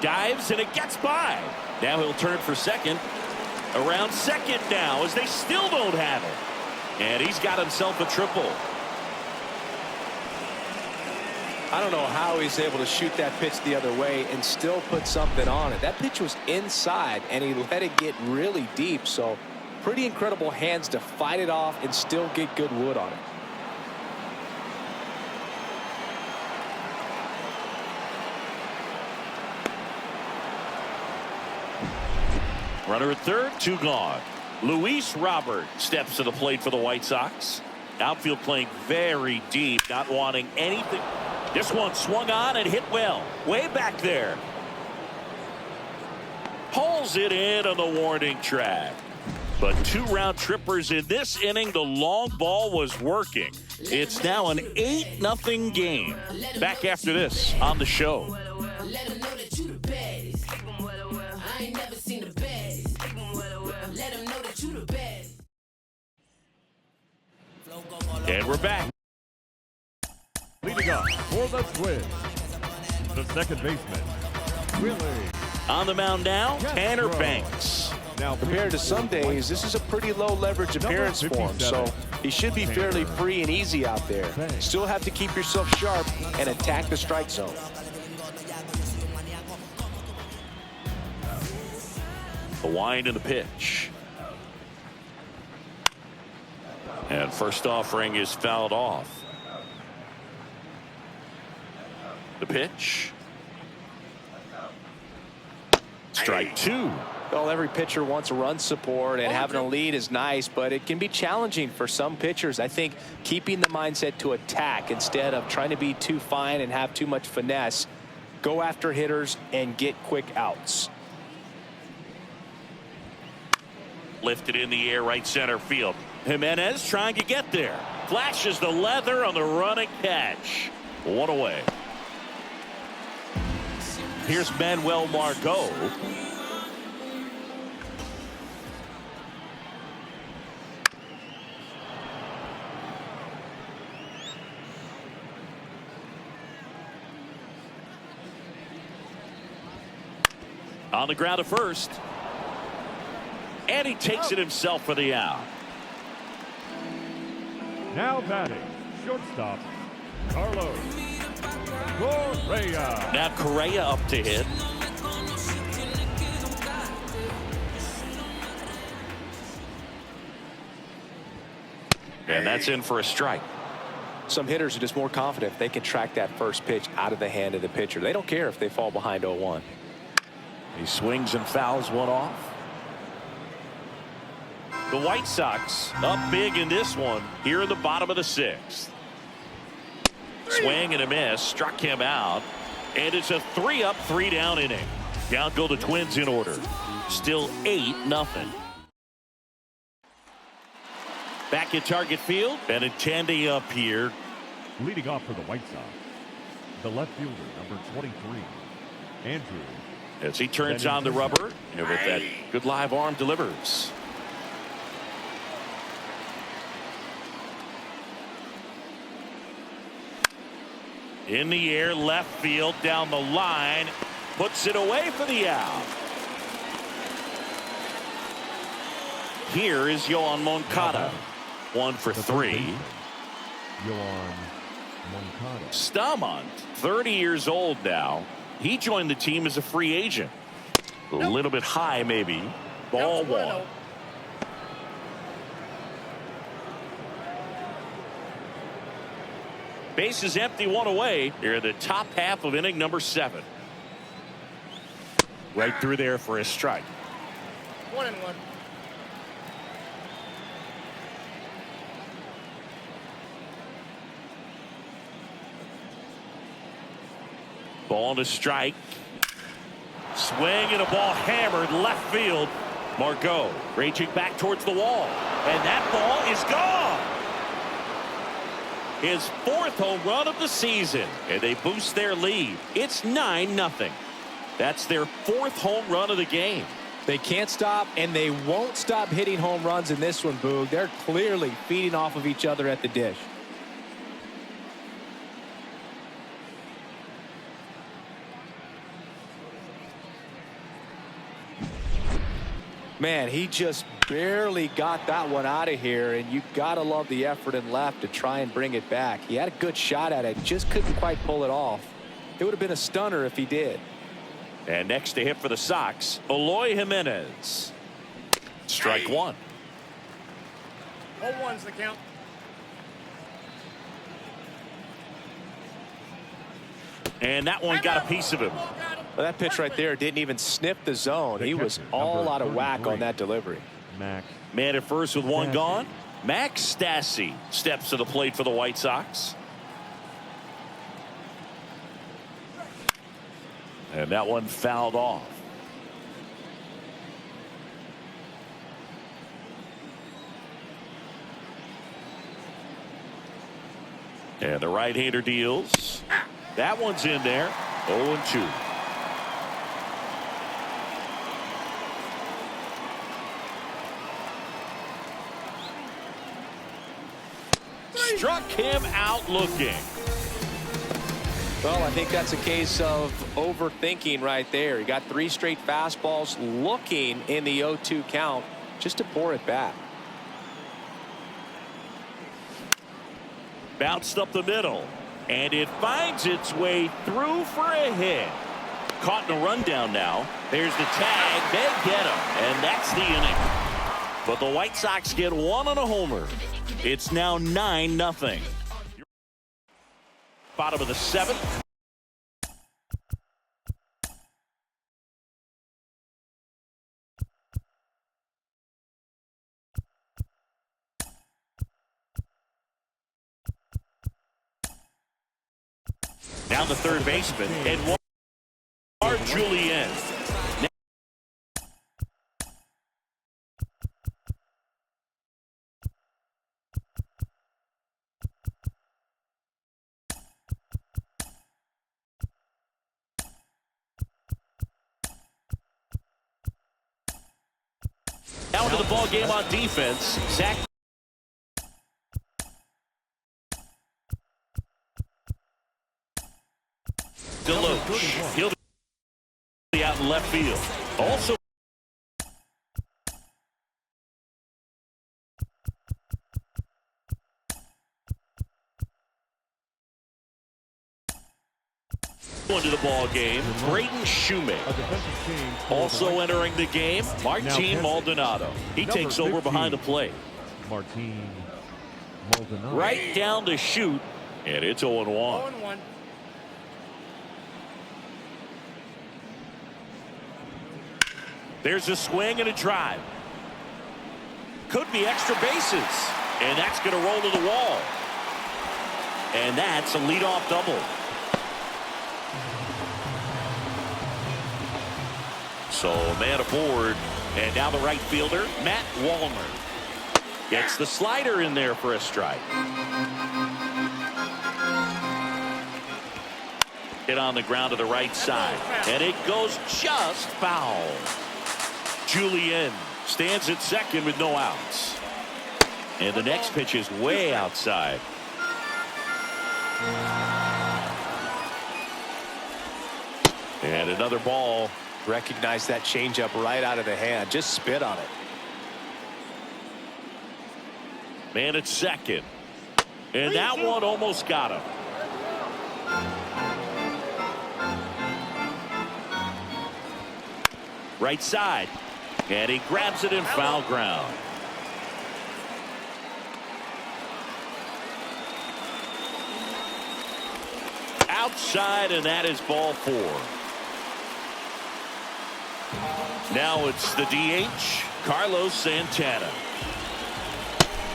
Dives, and it gets by. Now he'll turn for second. Around second now as they still don't have it. And he's got himself a triple. I don't know how he's able to shoot that pitch the other way and still put something on it. That pitch was inside, and he let it get really deep. So pretty incredible hands to fight it off and still get good wood on it. Runner at third, 2 gone. Luis Robert steps to the plate for the White Sox. Outfield playing very deep, not wanting anything. This one swung on and hit well. Way back there. Pulls it in on the warning track. But 2 round trippers in this inning. The long ball was working. It's now an 8-0 game. Back after this on the show. And we're back. Leading up for the Twins, the second baseman, Willie. On the mound now, Tanner Banks. Now, compared to some days, this is a pretty low leverage appearance for him, so he should be fairly free and easy out there. Still have to keep yourself sharp and attack the strike zone. The wind and the pitch. And first offering is fouled off. The pitch. Strike 2. Well, every pitcher wants run support, and having a lead is nice, but it can be challenging for some pitchers. I think keeping the mindset to attack instead of trying to be too fine and have too much finesse. Go after hitters and get quick outs. Lifted in the air, right center field. Jimenez trying to get there. Flashes the leather on the running catch. 1 away. Here's Manuel Margot. On the ground at first. And he takes it himself for the out. Now batting, shortstop, Carlos Correa. Now Correa up to hit. And that's in for a strike. Some hitters are just more confident if they can track that first pitch out of the hand of the pitcher. They don't care if they fall behind 0-1. He swings and fouls one off. The White Sox up big in this one here in the bottom of the 6th. Swing and a miss, struck him out, and it's a 3-up, 3-down inning. Down go the Twins in order. Still 8-0. Back at target field, Benintendi up here. Leading off for the White Sox, the left fielder, number 23, Andrew. As he turns on the rubber, and with that good live arm delivers. In the air, left field, down the line, puts it away for the out. Here is Yoan Moncada, 1 for 3. Yoan Moncada. Stamont, 30 years old now. He joined the team as a free agent. A little bit high, maybe. Ball 1. Base is empty, 1 away. Here in the top half of inning number 7. Right through there for a strike. 1-1. Ball to strike. Swing and a ball hammered left field. Margot raging back towards the wall. And that ball is gone. His 4th home run of the season. And they boost their lead. It's 9-0. That's their 4th home run of the game. They can't stop, and they won't stop hitting home runs in this one, Boog. They're clearly feeding off of each other at the dish. Man, he just barely got that one out of here, and you got to love the effort in left to try and bring it back. He had a good shot at it, just couldn't quite pull it off. It would have been a stunner if he did. And next to hit for the Sox, Eloy Jimenez. Strike one. 0-1's the count. And that one got a piece of him. Well, that pitch right there didn't even sniff the zone. He was all out of whack on that delivery. Max. Man at first with one gone. Max Stassi steps to the plate for the White Sox. And that one fouled off. And the right-hander deals. That one's in there. 0-2. Struck him out looking. Well, I think that's a case of overthinking right there. He got 3 straight fastballs looking in the 0-2 count just to pour it back. Bounced up the middle, and it finds its way through for a hit. Caught in a rundown now. There's the tag. They get him, and that's the inning. But the White Sox get one on a homer. It's now 9-0. Bottom of the 7th. Down the third baseman, Edouard Julien. Now into the ball game on defense. Zach. Deloach. He'll be out in left field. Also. Into the ball game, Braden Shoemaker. Also entering the game, Martin Maldonado. He takes over behind the plate. Martin Maldonado. Right down to shoot, and it's 0-1. 0-1. There's a swing and a drive. Could be extra bases, and that's going to roll to the wall. And that's a leadoff double. So man aboard, and now the right fielder, Matt Wallner, gets the slider in there for a strike. Hit on the ground to the right side, and it goes just foul. Julien stands at second with no outs. And the next pitch is way outside. And another ball. Recognize that changeup right out of the hand. Just spit on it. Man at second. And that one almost got him. Right side. And he grabs it in foul ground. Outside, and that is ball 4. Now it's the DH, Carlos Santana.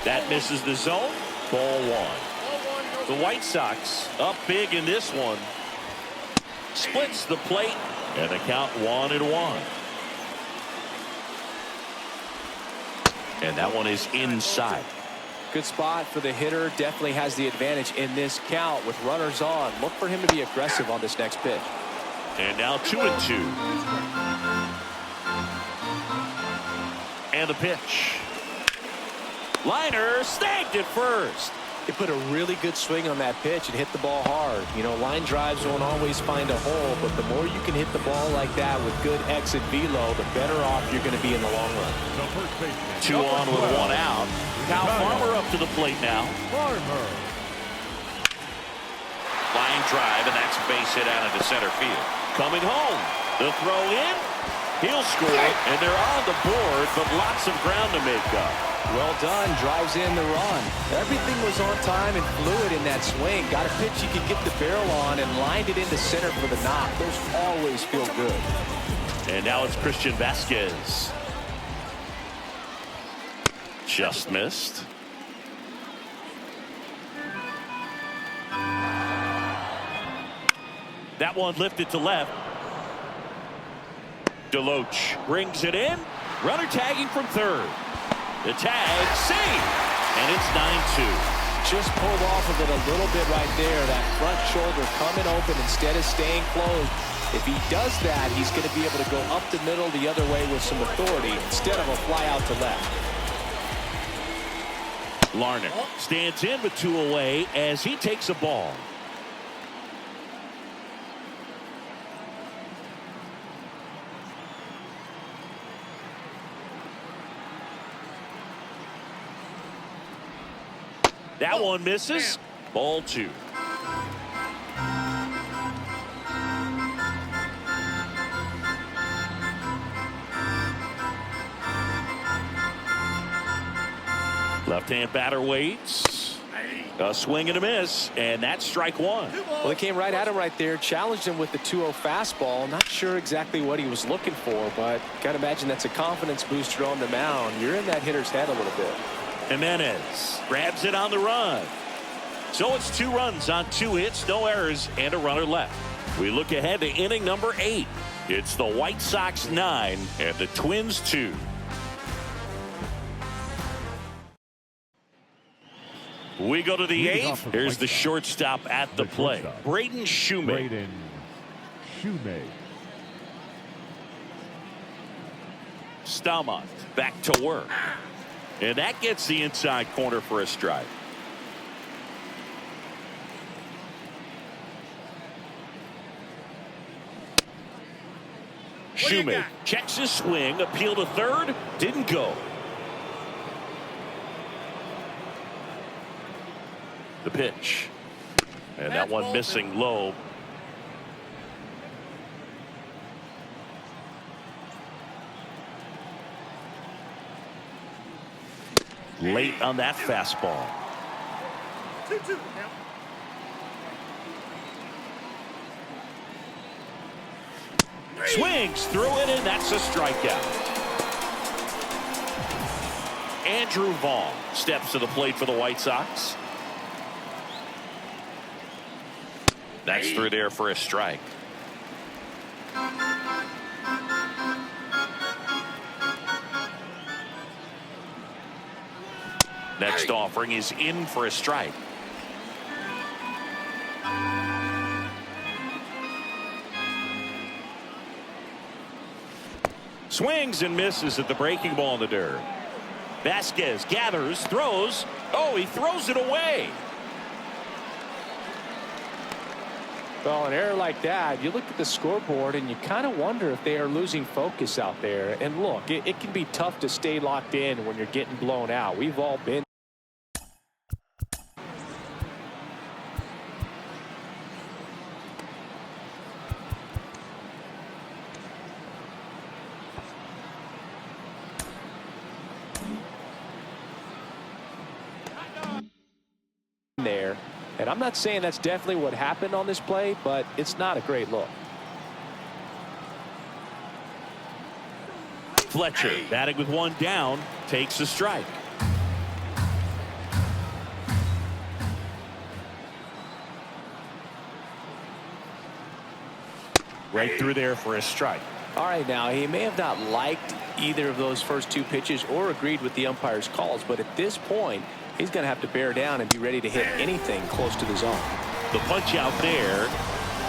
That misses the zone. Ball 1. The White Sox up big in this one. Splits the plate, and the count 1-1. And that one is inside. Good spot for the hitter. Definitely has the advantage in this count with runners on. Look for him to be aggressive on this next pitch. And now 2-2. And the pitch. Liner snagged at first. He put a really good swing on that pitch and hit the ball hard. You know, line drives won't always find a hole, but the more you can hit the ball like that with good exit velo, the better off you're going to be in the long run. 2 on with 1 out. Kyle Farmer up to the plate now. Line drive, and that's a base hit out into center field. Coming home. The throw in. He'll score, and they're on the board, but lots of ground to make up. Well done. Drives in the run. Everything was on time and fluid in that swing. Got a pitch you could get the barrel on and lined it into center for the knock. Those always feel good. And now it's Christian Vasquez. Just missed. That one lifted to left. DeLoach brings it in. Runner tagging from third. The tag, save, and it's 9-2. Just pulled off of it a little bit right there. That front shoulder coming open instead of staying closed. If he does that, he's going to be able to go up the middle the other way with some authority instead of a fly out to left. Larner stands in with 2 away as he takes a ball. That one misses. Ball 2. Left-hand batter waits. A swing and a miss, and that's strike 1. Well, they came right at him right there, challenged him with the 2-0 fastball. Not sure exactly what he was looking for, but got to imagine that's a confidence booster on the mound. You're in that hitter's head a little bit. Jimenez grabs it on the run. So it's 2 runs on 2 hits, no errors, and a runner left. We look ahead to inning number 8. It's the White Sox 9 and the Twins 2. We go to the 8th. Here's the shortstop at the plate. Braden Shoemake. Stamont back to work. And that gets the inside corner for a strike. Shoemake checks his swing, appeal to third, didn't go. The pitch. And that one missing low. Late on that fastball. 2-2 now. Swings through it, and that's a strikeout. Andrew Vaughn steps to the plate for the White Sox. That's through there for a strike. Next offering is in for a strike. Swings and misses at the breaking ball in the dirt. Vasquez gathers, throws. Oh, he throws it away. Well, an error like that, you look at the scoreboard and you kind of wonder if they are losing focus out there. And look, it can be tough to stay locked in when you're getting blown out. We've all been there. And I'm not saying that's definitely what happened on this play, but it's not a great look. Fletcher batting with 1 down, takes a strike. Right through there for a strike. All right, now he may have not liked either of those first 2 pitches or agreed with the umpire's calls, but at this point he's going to have to bear down and be ready to hit anything close to the zone. The punch out there,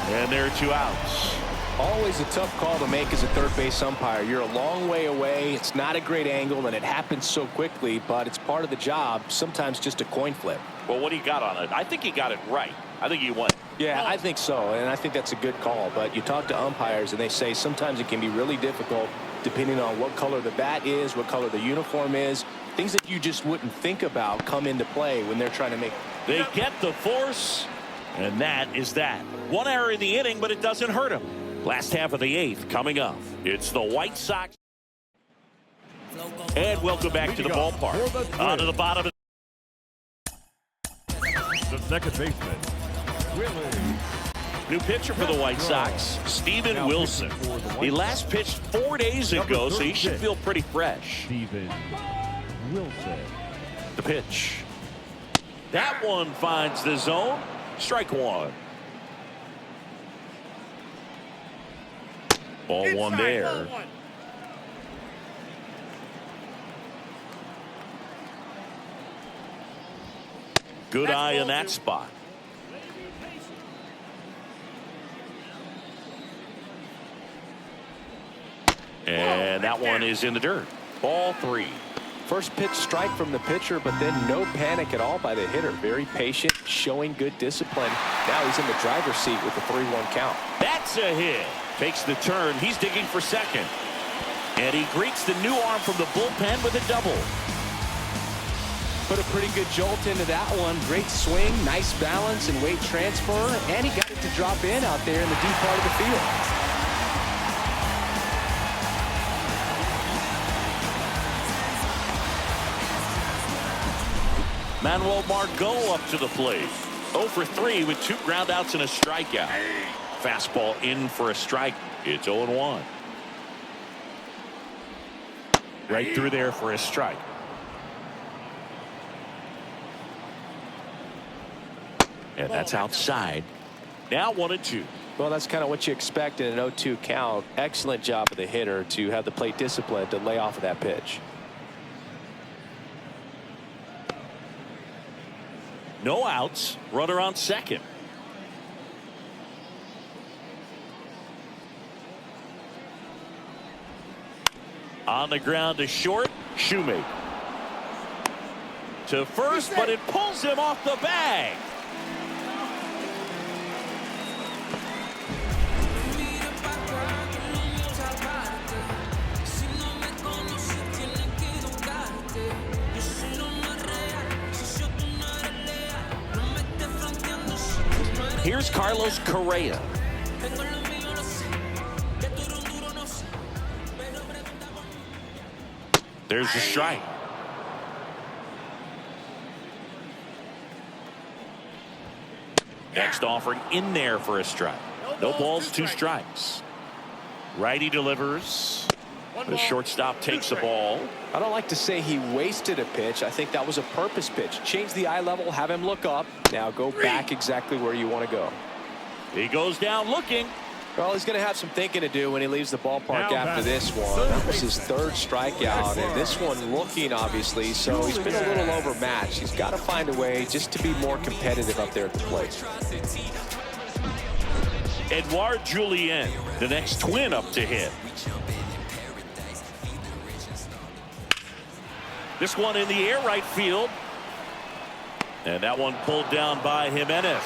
and there are 2 outs. Always a tough call to make as a third base umpire. You're a long way away. It's not a great angle, and it happens so quickly, but it's part of the job. Sometimes just a coin flip. Well, what do you got on it? I think he got it right. I think he won. Yeah, I think so, and I think that's a good call. But you talk to umpires, and they say sometimes it can be really difficult depending on what color the bat is, what color the uniform is. Things that you just wouldn't think about come into play when they're trying to make. They get the force, and that is that. One error in the inning, but it doesn't hurt him. Last half of the eighth coming up. It's the White Sox. And welcome back to the ballpark. On to the bottom. The second baseman, Willie. New pitcher for the White Sox, Steven Wilson. He last pitched 4 days ago, so he should feel pretty fresh. Steven Wilson. The pitch. That one finds the zone. Strike one. Ball one there. Good eye in that spot. And that one is in the dirt. Ball three. First pitch strike from the pitcher, but then no panic at all by the hitter. Very patient, showing good discipline. Now he's in the driver's seat with the 3-1 count. That's a hit. Takes the turn. He's digging for second. And he greets the new arm from the bullpen with a double. Put a pretty good jolt into that one. Great swing, nice balance and weight transfer. And he got it to drop in out there in the deep part of the field. Manuel Margot up to the plate. 0 for 3 with 2 groundouts and a strikeout. Fastball in for a strike. It's 0-1. Right through there for a strike. And that's outside. Now 1-2. Well, that's kind of what you expect in an 0-2 count. Excellent job of the hitter to have the plate discipline to lay off of that pitch. No outs. Runner on second. On the ground to short. Shoemaker. To first, but it pulls him off the bag. Here's Carlos Correa. There's the strike. Next offering in there for a strike. No balls, 2 strikes. Righty delivers. The shortstop takes the ball. I don't like to say he wasted a pitch. I think that was a purpose pitch. Change the eye level, have him look up. Now go back exactly where you want to go. He goes down looking. Well, he's going to have some thinking to do when he leaves the ballpark after this one. That was his 3rd strikeout, and this one looking, obviously, so he's been a little overmatched. He's got to find a way just to be more competitive up there at the plate. Edouard Julien, the next Twin up to hit. This one in the air right field. And that one pulled down by Jimenez.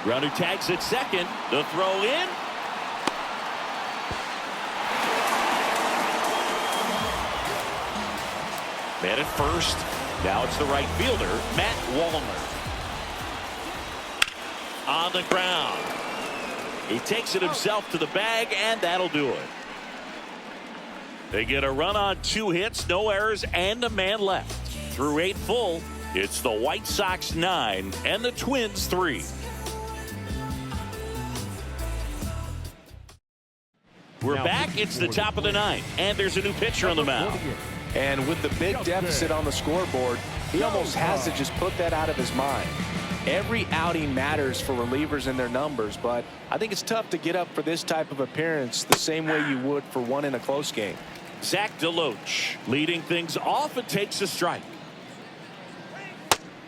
Runner tags at second. The throw in. Man at first. Now it's the right fielder, Matt Wallner. On the ground. He takes it himself to the bag, and that'll do it. They get a run on 2 hits, no errors, and a man left. Through 8 full, it's the White Sox 9 and the Twins 3. We're back. It's the top of the 9th, and there's a new pitcher on the mound. And with the big deficit on the scoreboard, he almost has to just put that out of his mind. Every outing matters for relievers and their numbers, but I think it's tough to get up for this type of appearance the same way you would for one in a close game. Zach DeLoach leading things off and takes a strike.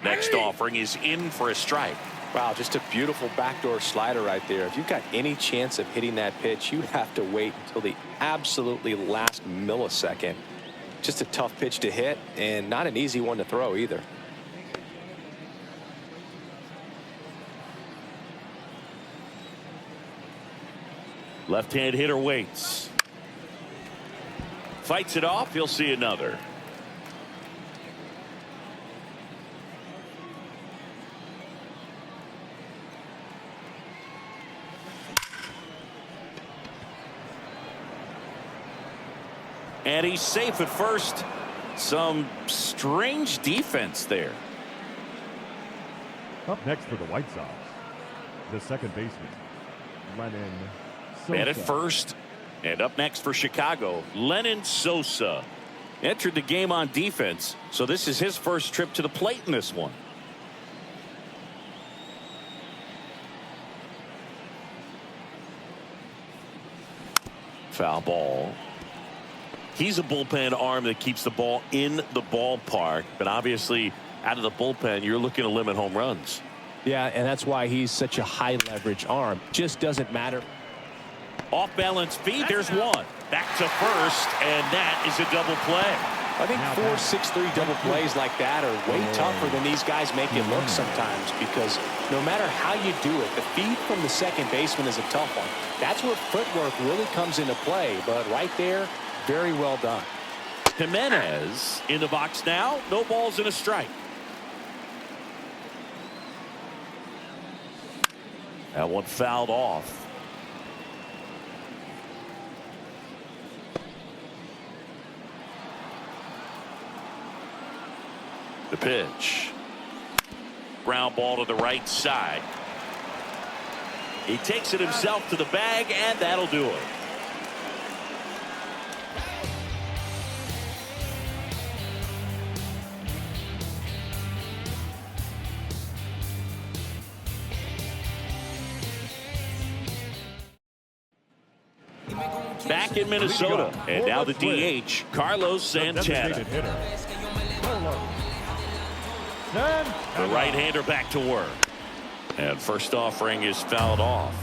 Next offering is in for a strike. Wow, just a beautiful backdoor slider right there. If you've got any chance of hitting that pitch, you have to wait until the absolutely last millisecond. Just a tough pitch to hit and not an easy one to throw either. Left-hand hitter waits. Fights it off. He'll see another. And he's safe at first. Some strange defense there. Up next for the White Sox, the second baseman, Lennon Sosa. Man at first. And up next for Chicago, Lennon Sosa. Entered the game on defense, so this is his first trip to the plate in this one. Foul ball. He's a bullpen arm that keeps the ball in the ballpark, but obviously out of the bullpen, you're looking to limit home runs. Yeah, and that's why he's such a high leverage arm. Just doesn't matter. Off balance feed, there's one. Back to first, and that is a double play. I think 4-6-3 double plays like that are way tougher than these guys make it look sometimes, because no matter how you do it, the feed from the second baseman is a tough one. That's where footwork really comes into play, but right there, very well done. Jimenez in the box now. No balls and a strike. That one fouled off. The pitch. Ground ball to the right side. He takes it himself to the bag, and that'll do it. Back in Minnesota, and now the DH, Carlos Santana. The right-hander back to work. And first offering is fouled off.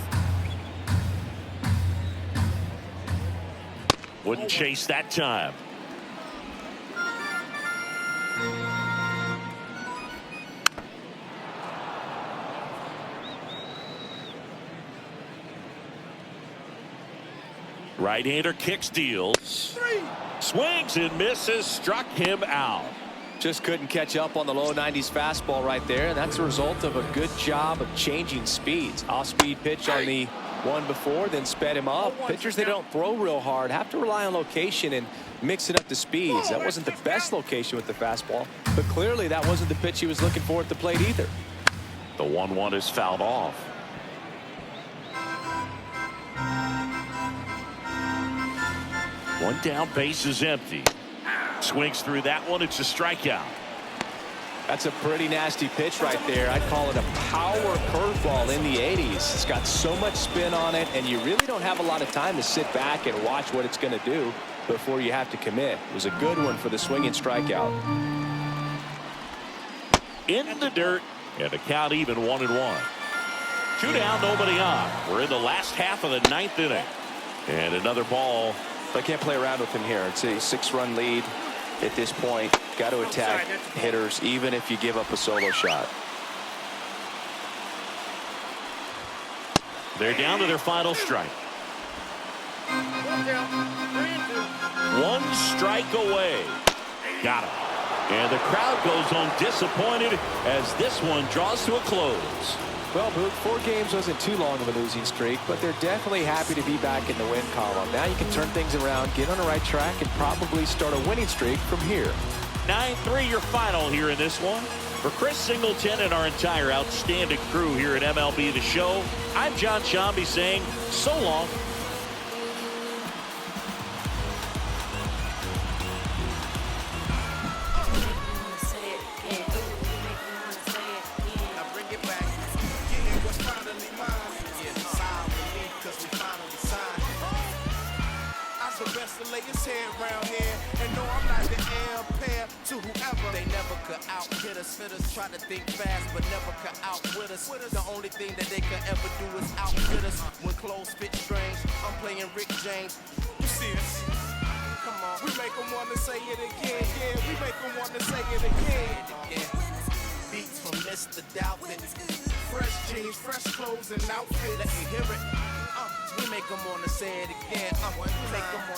Wouldn't chase that time. Right-hander kicks, deals. Swings and misses, struck him out. Just couldn't catch up on the low 90s fastball right there, and that's a result of a good job of changing speeds. Off-speed pitch on the one before, then sped him up. Pitchers that don't throw real hard have to rely on location and mixing up the speeds. That wasn't the best location with the fastball, but clearly that wasn't the pitch he was looking for at the plate either. The 1-1 is fouled off. One down, base is empty. Swings through that one. It's a strikeout. That's a pretty nasty pitch right there. I'd call it a power curveball in the 80s. It's got so much spin on it, and you really don't have a lot of time to sit back and watch what it's going to do before you have to commit. It was a good one for the swinging strikeout. In the dirt, and the count even 1-1. 2 down, nobody on. We're in the last half of the 9th inning. And another ball. I can't play around with him here. It's a 6-run lead at this point. Got to attack hitters even if you give up a solo shot. They're down to their final strike. 1 strike away. Got him. And the crowd goes home disappointed as this one draws to a close. Well, Boog, 4 games wasn't too long of a losing streak, but they're definitely happy to be back in the win column. Now you can turn things around, get on the right track, and probably start a winning streak from here. 9-3 your final here in this one. For Chris Singleton and our entire outstanding crew here at MLB The Show, I'm John Shambi saying so long. Lay his head round here and know I'm not the heir apparent to whoever. They never could out hitters try to think fast but never could outwit us. The only thing that they could ever do is outfit us. When clothes fit strange, I'm playing Rick James. You see us? Come on. We make them wanna say it again. Yeah, we make them wanna say it again. Beats from Mr. Doubtfit. Fresh jeans, fresh clothes and outfits. Let me hear it. We make them wanna say it again. We make them wanna